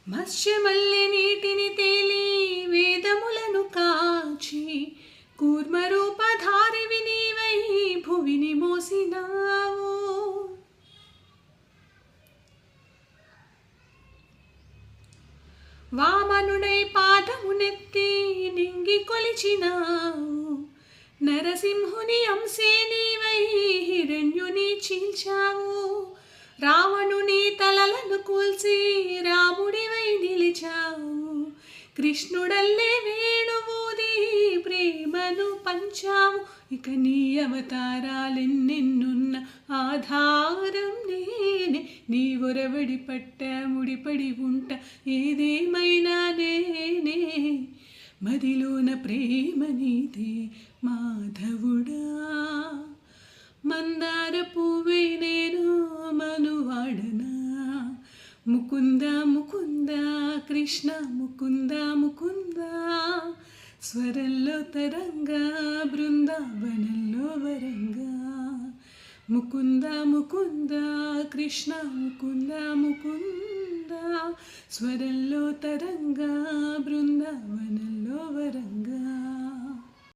మత్స్యమల్లి నీటిని తేలి వేదములను కాచి కూర్మరూపధారివి నీవై భువిని మోసినావు. వామనుడై పాదమునెత్తి నింగి కొలిచినావు. నరసింహుని అంశే నీవై హిరణ్యుని చీల్చావు. రావణుని తలలను కూల్చి రాముడివై నిలిచావు. కృష్ణుడల్లే వేణువూది ప్రేమను పంచావు. ఇక నీ అవతారాలెన్నెన్నున్న ఆధారం నేనే. నీ ఒరవడి పట్ట ముడిపడి ఉంట ఏదేమైనా నేనే. మదిలోన ప్రేమ నీదే మాధవుడా. మందార పువ్వై నేను మనువాడనా. ముకుంద ముకుంద కృష్ణ ముకుంద ముకుంద. స్వరంలో తరంగా బృందావనంలో వరంగా. ముకుంద ముకుంద కృష్ణ ముకుంద ముకుంద. స్వరంలో తరంగా బృందావనంలో వరంగా.